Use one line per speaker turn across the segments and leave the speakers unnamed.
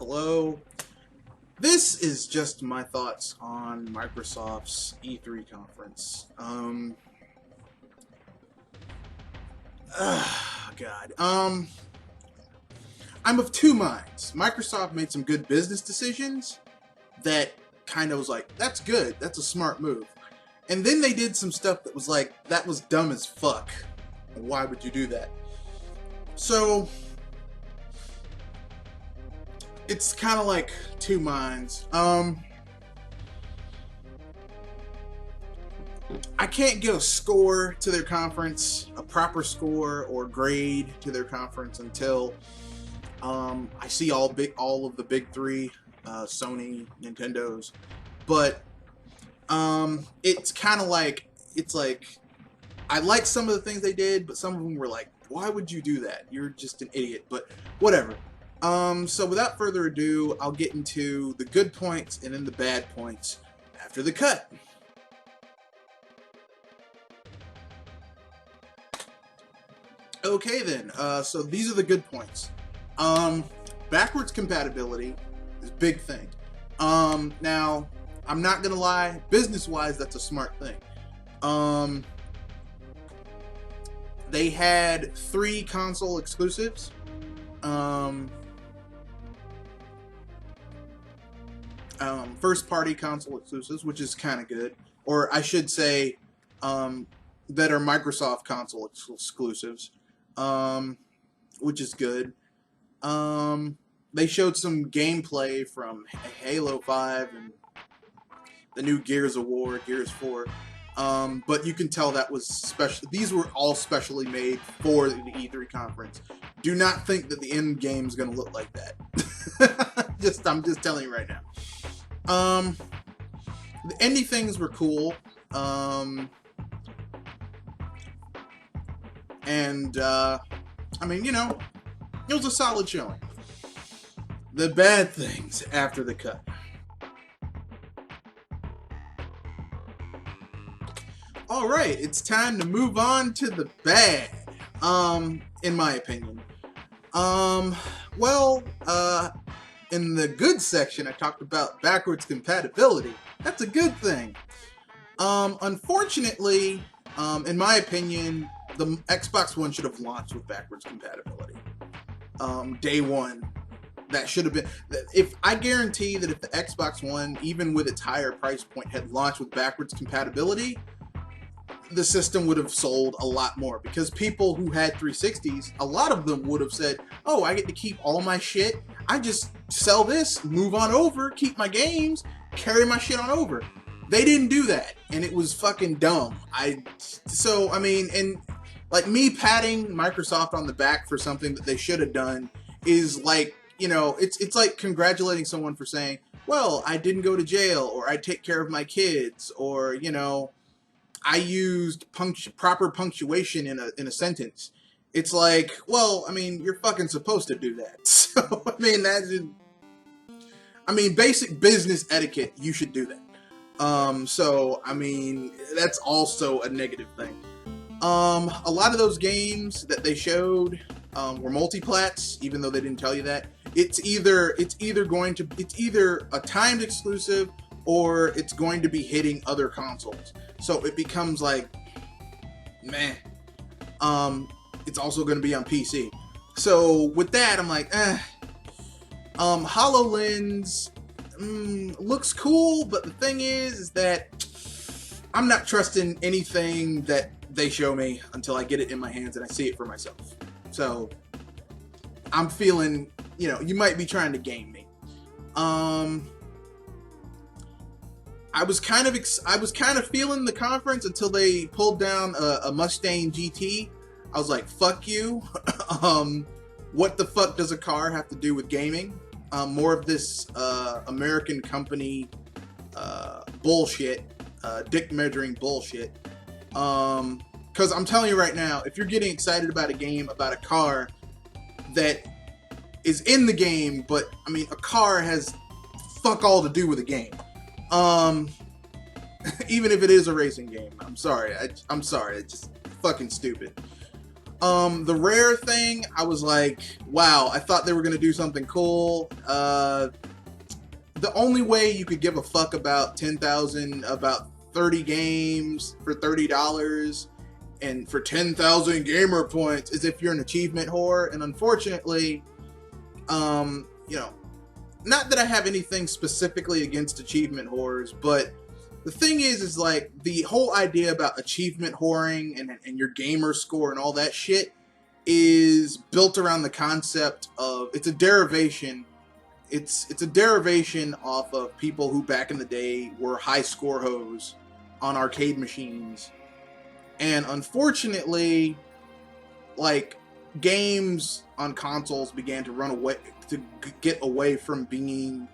Hello. This is just my thoughts on Microsoft's E3 conference. God. I'm of two minds. Microsoft made some good business decisions that kind of was like, that's good, that's a smart move. And then they did some stuff that was like, that was dumb as fuck. Why would you do that? So, it's kind of like two minds. I can't give a score to their conference, a proper score or grade to their conference until I see all of the big three, Sony, Nintendo's. But it's kind of like, I like some of the things they did, but some of them were like, why would you do that? You're just an idiot. But whatever. So without further ado, I'll get into the good points and then the bad points after the cut. Okay then, so these are the good points. Backwards compatibility is a big thing. Now, I'm not gonna lie, business-wise, that's a smart thing. They had 3 console exclusives. First-party console exclusives, which is kind of good. Or I should say, that are Microsoft console exclusives, which is good. They showed some gameplay from Halo 5 and the new Gears of War, Gears 4. But you can tell that was special. These were all specially made for the E3 conference. Do not think that the end game is going to look like that. I'm just telling you right now. The indie things were cool. I mean, you know, it was a solid showing. The bad things after the cut. Alright, it's time to move on to the bad, in my opinion. In the good section, I talked about backwards compatibility. That's a good thing. Unfortunately, in my opinion, the Xbox One should have launched with backwards compatibility. Day one. That should have been... I guarantee that if the Xbox One, even with its higher price point, had launched with backwards compatibility, the system would have sold a lot more. Because people who had 360s, a lot of them would have said, oh, I get to keep all my shit. I just sell this, move on over, keep my games, carry my shit on over. They didn't do that, and it was fucking dumb. Like me patting Microsoft on the back for something that they should have done is like, you know, it's like congratulating someone for saying, well, I didn't go to jail, or I take care of my kids, or, you know, I used proper punctuation in a sentence. It's like, well, I mean, you're fucking supposed to do that. So, basic business etiquette, you should do that. That's also a negative thing. A lot of those games that they showed were multiplats, even though they didn't tell you that. It's either a timed exclusive or it's going to be hitting other consoles. So it becomes like, meh. It's also going to be on PC. So with that, I'm like, HoloLens looks cool, but the thing is that I'm not trusting anything that they show me until I get it in my hands and I see it for myself. So I'm feeling, you know, you might be trying to game me. I was kind of feeling the conference until they pulled down a Mustang GT. I was like, fuck you. What the fuck does a car have to do with gaming? More of this American company bullshit, dick measuring bullshit. Because I'm telling you right now, if you're getting excited about a game, about a car that is in the game, but I mean, a car has fuck all to do with a game. Even if it is a racing game, I'm sorry. It's just fucking stupid. The Rare thing, I was like, wow, I thought they were gonna do something cool. The only way you could give a fuck about 30 games for $30 and for 10,000 gamer points is if you're an achievement whore. And unfortunately, you know, not that I have anything specifically against achievement whores, but the thing is like the whole idea about achievement whoring and your gamer score and all that shit is built around the concept of, it's a derivation. It's a derivation off of people who back in the day were high score hoes on arcade machines. And unfortunately, like, games on consoles began to run away, to get away from being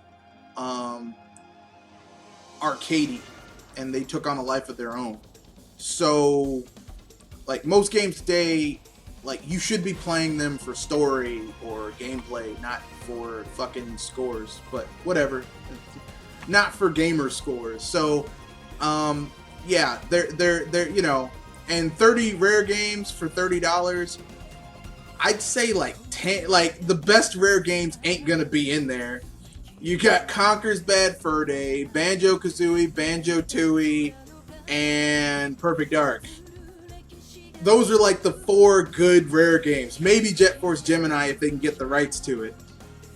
arcadey, and they took on a life of their own. So, like, most games today, like, you should be playing them for story or gameplay, not for fucking scores. But whatever, not for gamer scores. So, yeah, they're you know, and 30 Rare games for $30. I'd say like 10, like the best Rare games ain't gonna be in there. You got Conker's Bad Fur Day, Banjo-Kazooie, Banjo-Tooie, and Perfect Dark. Those are like the 4 good Rare games. Maybe Jet Force Gemini if they can get the rights to it.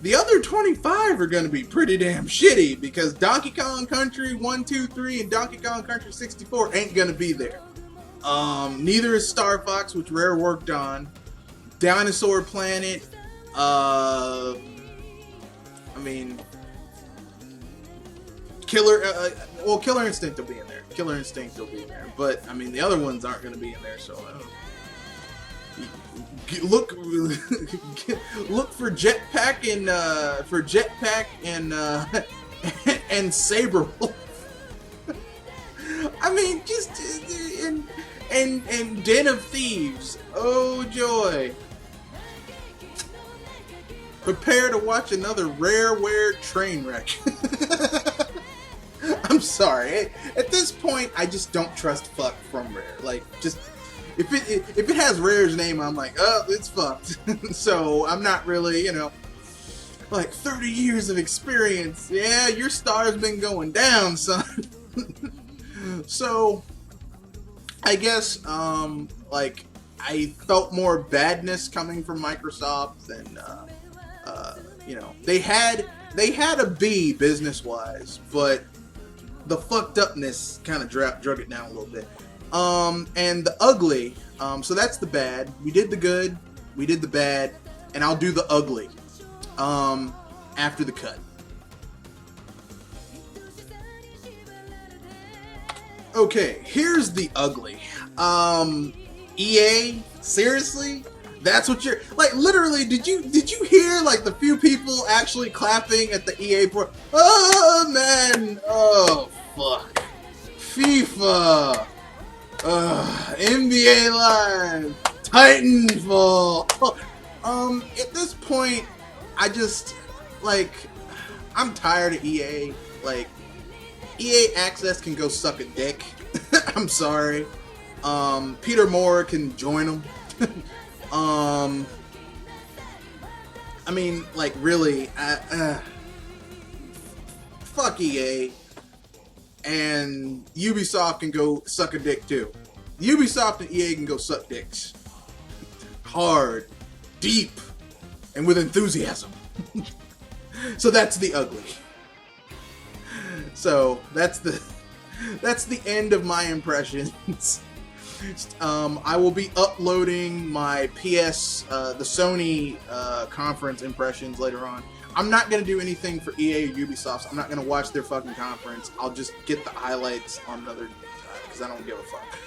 The other 25 are going to be pretty damn shitty because Donkey Kong Country 1, 2, 3 and Donkey Kong Country 64 ain't going to be there. Neither is Star Fox, which Rare worked on. Dinosaur Planet. I mean, Killer Instinct will be in there. Killer Instinct will be in there, but I mean the other ones aren't going to be in there. So look for Jetpack and and Saberwolf. I mean, just and Den of Thieves. Oh joy! Prepare to watch another Rareware train wreck. I'm sorry. At this point, I just don't trust fuck from Rare. Like, just if it has Rare's name, I'm like, oh, it's fucked. So I'm not really, you know, like 30 years of experience. Yeah, your star's been going down, son. So I guess like I felt more badness coming from Microsoft than you know, they had a B business wise, but the fucked upness kind of drug it down a little bit. And the ugly, so that's the bad. We did the good, we did the bad, and I'll do the ugly after the cut. Okay, here's the ugly. EA, seriously? That's what you're like. Literally, did you hear like the few people actually clapping at the EA port? Oh man, oh fuck, FIFA, NBA Live, Titanfall. At this point, I just like I'm tired of EA. Like EA Access can go suck a dick. I'm sorry. Peter Moore can join them. I mean, like, really, fuck EA, and Ubisoft can go suck a dick too. Ubisoft and EA can go suck dicks. Hard, deep, and with enthusiasm. So that's the ugly. So that's the end of my impressions. I will be uploading my the Sony conference impressions later on. I'm not going to do anything for EA or Ubisoft, so I'm not going to watch their fucking conference. I'll just get the highlights on another time, because I don't give a fuck.